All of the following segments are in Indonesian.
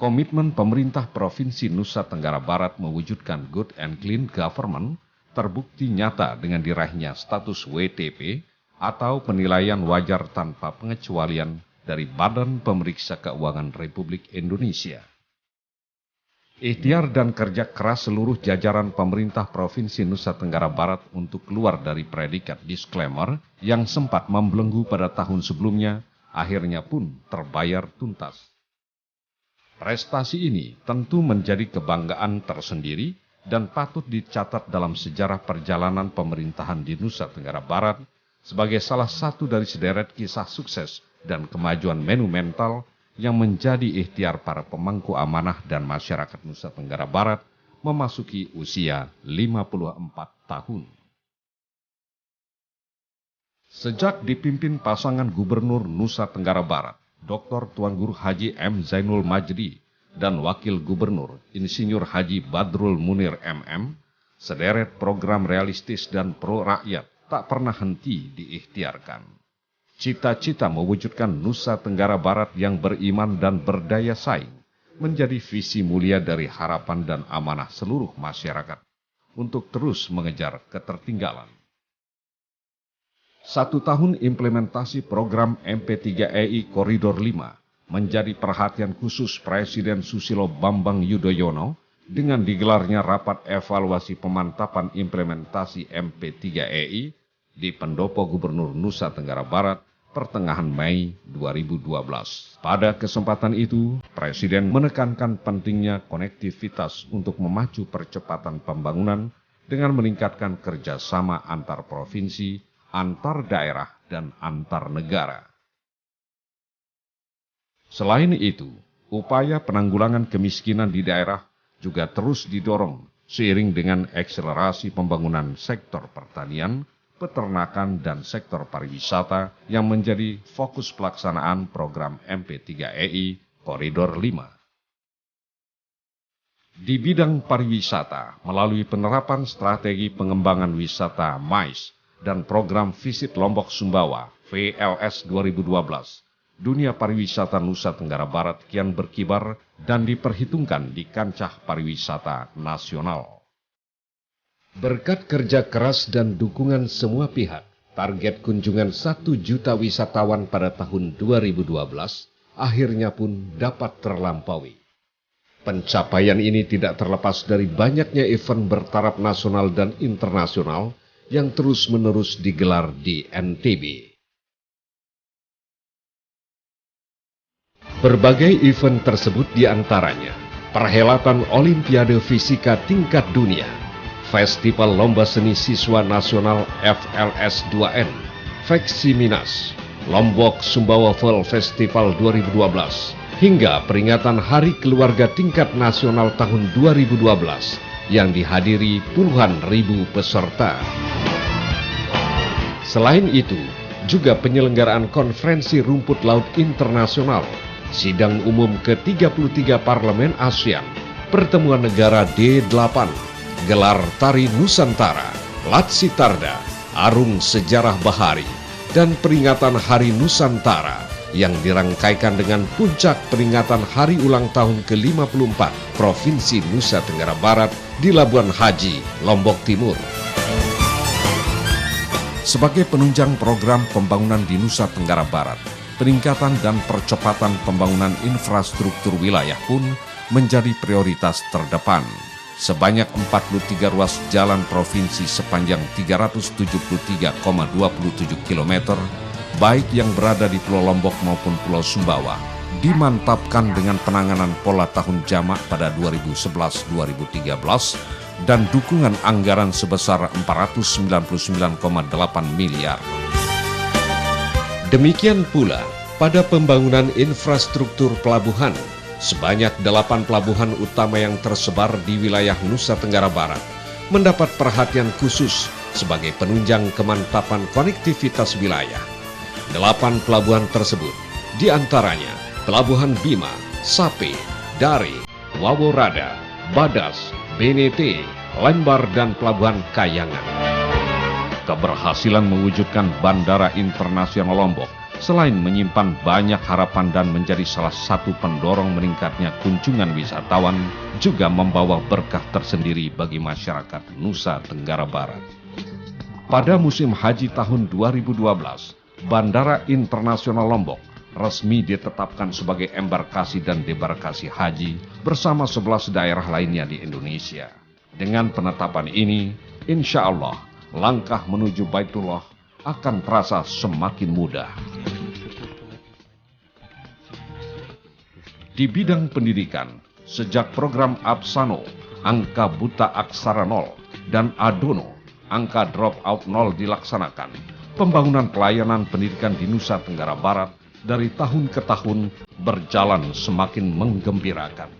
Komitmen pemerintah Provinsi Nusa Tenggara Barat mewujudkan good and clean government terbukti nyata dengan diraihnya status WTP atau penilaian wajar tanpa pengecualian dari Badan Pemeriksa Keuangan Republik Indonesia. Ikhtiar dan kerja keras seluruh jajaran pemerintah Provinsi Nusa Tenggara Barat untuk keluar dari predikat disclaimer yang sempat membelenggu pada tahun sebelumnya, akhirnya pun terbayar tuntas. Prestasi ini tentu menjadi kebanggaan tersendiri dan patut dicatat dalam sejarah perjalanan pemerintahan di Nusa Tenggara Barat sebagai salah satu dari sederet kisah sukses dan kemajuan monumental yang menjadi ikhtiar para pemangku amanah dan masyarakat Nusa Tenggara Barat memasuki usia 54 tahun. Sejak dipimpin pasangan Gubernur Nusa Tenggara Barat, Dr. Tuan Guru Haji M. Zainul Majdi dan Wakil Gubernur Insinyur Haji Badrul Munir MM, sederet program realistis dan pro-rakyat tak pernah henti diikhtiarkan. Cita-cita mewujudkan Nusa Tenggara Barat yang beriman dan berdaya saing menjadi visi mulia dari harapan dan amanah seluruh masyarakat untuk terus mengejar ketertinggalan. 1 tahun implementasi program MP3EI Koridor 5 menjadi perhatian khusus Presiden Susilo Bambang Yudhoyono dengan digelarnya rapat evaluasi pemantapan implementasi MP3EI di Pendopo Gubernur Nusa Tenggara Barat pertengahan Mei 2012. Pada kesempatan itu, Presiden menekankan pentingnya konektivitas untuk memacu percepatan pembangunan dengan meningkatkan kerjasama antar provinsi, antar daerah, dan antar negara. Selain itu, upaya penanggulangan kemiskinan di daerah juga terus didorong seiring dengan akselerasi pembangunan sektor pertanian, peternakan, dan sektor pariwisata yang menjadi fokus pelaksanaan program MP3EI Koridor 5. Di bidang pariwisata, melalui penerapan strategi pengembangan wisata MICE, dan program Visit Lombok Sumbawa VLS 2012, dunia pariwisata Nusa Tenggara Barat kian berkibar dan diperhitungkan di kancah pariwisata nasional. Berkat kerja keras dan dukungan semua pihak, target kunjungan 1 juta wisatawan pada tahun 2012 akhirnya pun dapat terlampaui. Pencapaian ini tidak terlepas dari banyaknya event bertaraf nasional dan internasional yang terus-menerus digelar di NTB. Berbagai event tersebut diantaranya Perhelatan Olimpiade Fisika Tingkat Dunia, Festival Lomba Seni Siswa Nasional FLS 2N, Feksiminas, Lombok Sumbawa Fall Festival 2012, hingga peringatan Hari Keluarga Tingkat Nasional tahun 2012 yang dihadiri puluhan ribu peserta. Selain itu, juga penyelenggaraan konferensi rumput laut internasional, sidang umum ke-33 Parlemen ASEAN, pertemuan negara D8, gelar tari Nusantara, Latsitarda, Arung Sejarah Bahari, dan peringatan Hari Nusantara yang dirangkaikan dengan puncak peringatan hari ulang tahun ke-54 Provinsi Nusa Tenggara Barat di Labuan Haji, Lombok Timur. Sebagai penunjang program pembangunan di Nusa Tenggara Barat, peningkatan dan percepatan pembangunan infrastruktur wilayah pun menjadi prioritas terdepan. Sebanyak 43 ruas jalan provinsi sepanjang 373,27 km, baik yang berada di Pulau Lombok maupun Pulau Sumbawa, dimantapkan dengan penanganan pola tahun jamak pada 2011-2013 dan dukungan anggaran sebesar 499,8 miliar. Demikian pula pada pembangunan infrastruktur pelabuhan, sebanyak 8 pelabuhan utama yang tersebar di wilayah Nusa Tenggara Barat mendapat perhatian khusus sebagai penunjang kemantapan konektivitas wilayah. 8 pelabuhan tersebut diantaranya Pelabuhan Bima, Sape, Dare, Waworada, Badas, BNT, Lembar, dan Pelabuhan Kayangan. Keberhasilan mewujudkan Bandara Internasional Lombok selain menyimpan banyak harapan dan menjadi salah satu pendorong meningkatnya kunjungan wisatawan, juga membawa berkah tersendiri bagi masyarakat Nusa Tenggara Barat. Pada musim haji tahun 2012, Bandara Internasional Lombok resmi ditetapkan sebagai embarkasi dan debarkasi haji bersama 11 daerah lainnya di Indonesia. Dengan penetapan ini, insya Allah, langkah menuju Baitullah akan terasa semakin mudah. Di bidang pendidikan, sejak program Absano, angka buta aksara 0, dan Adono, angka drop out 0 dilaksanakan, pembangunan pelayanan pendidikan di Nusa Tenggara Barat dari tahun ke tahun berjalan semakin menggembirakan.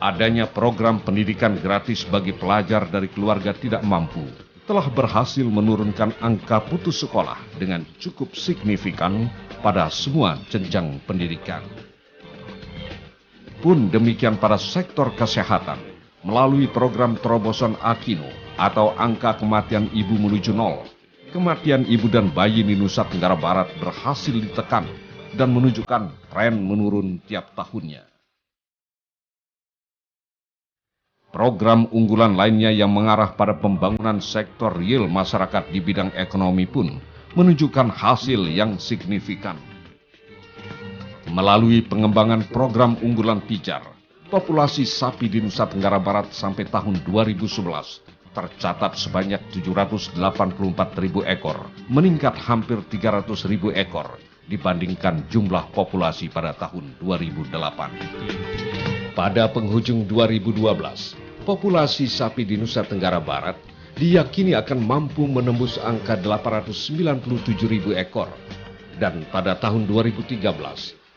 Adanya program pendidikan gratis bagi pelajar dari keluarga tidak mampu telah berhasil menurunkan angka putus sekolah dengan cukup signifikan pada semua jenjang pendidikan. Pun demikian pada sektor kesehatan, melalui program terobosan Akino atau angka kematian ibu menuju 0, kematian ibu dan bayi di Nusa Tenggara Barat berhasil ditekan dan menunjukkan tren menurun tiap tahunnya. Program unggulan lainnya yang mengarah pada pembangunan sektor real masyarakat di bidang ekonomi pun menunjukkan hasil yang signifikan. Melalui pengembangan program unggulan pijar, populasi sapi di Nusa Tenggara Barat sampai tahun 2011 tercatat sebanyak 784.000 ekor, meningkat hampir 300.000 ekor dibandingkan jumlah populasi pada tahun 2008. Pada penghujung 2012, populasi sapi di Nusa Tenggara Barat diyakini akan mampu menembus angka 897.000 ekor. Dan pada tahun 2013,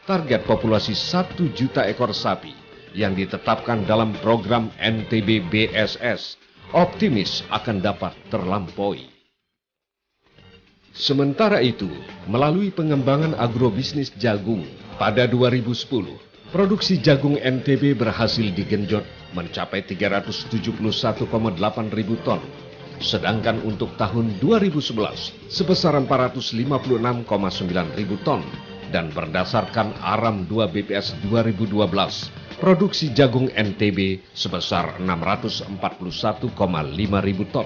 target populasi 1 juta ekor sapi yang ditetapkan dalam program NTB BSS optimis akan dapat terlampaui. Sementara itu, melalui pengembangan agrobisnis jagung pada 2010, produksi jagung NTB berhasil digenjot mencapai 371,8 ribu ton. Sedangkan untuk tahun 2011 sebesar 456,9 ribu ton. Dan berdasarkan ARAM 2 BPS 2012, produksi jagung NTB sebesar 641,5 ribu ton.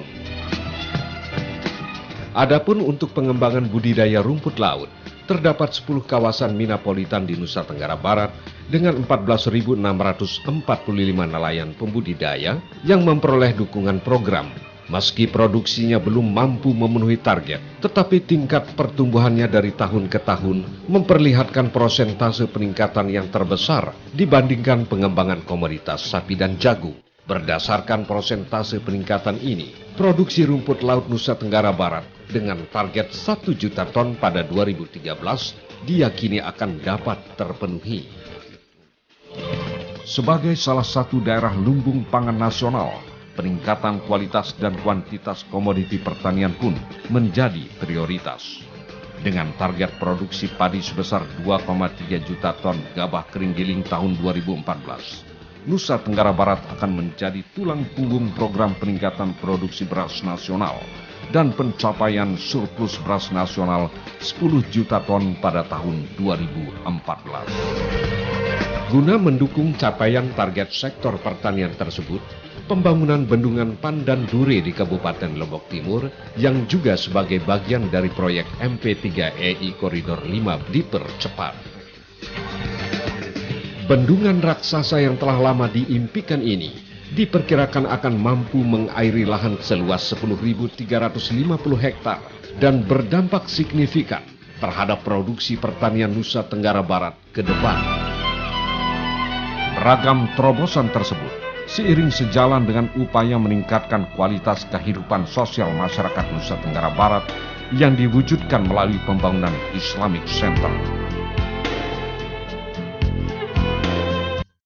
Adapun untuk pengembangan budidaya rumput laut, terdapat 10 kawasan minapolitan di Nusa Tenggara Barat dengan 14.645 nelayan pembudidaya yang memperoleh dukungan program. Meski produksinya belum mampu memenuhi target, tetapi tingkat pertumbuhannya dari tahun ke tahun memperlihatkan persentase peningkatan yang terbesar dibandingkan pengembangan komoditas sapi dan jagung. Berdasarkan persentase peningkatan ini, produksi rumput laut Nusa Tenggara Barat dengan target 1 juta ton pada 2013 diyakini akan dapat terpenuhi. Sebagai salah satu daerah lumbung pangan nasional, peningkatan kualitas dan kuantitas komoditi pertanian pun menjadi prioritas. Dengan target produksi padi sebesar 2,3 juta ton gabah kering giling tahun 2014, Nusa Tenggara Barat akan menjadi tulang punggung program peningkatan produksi beras nasional dan pencapaian surplus beras nasional 10 juta ton pada tahun 2014. Guna mendukung capaian target sektor pertanian tersebut, pembangunan bendungan Pandan Dure di Kabupaten Lombok Timur yang juga sebagai bagian dari proyek MP3EI Koridor 5 dipercepat. Bendungan raksasa yang telah lama diimpikan ini diperkirakan akan mampu mengairi lahan seluas 10.350 hektar dan berdampak signifikan terhadap produksi pertanian Nusa Tenggara Barat ke depan. Beragam terobosan tersebut seiring sejalan dengan upaya meningkatkan kualitas kehidupan sosial masyarakat Nusa Tenggara Barat yang diwujudkan melalui pembangunan Islamic Center.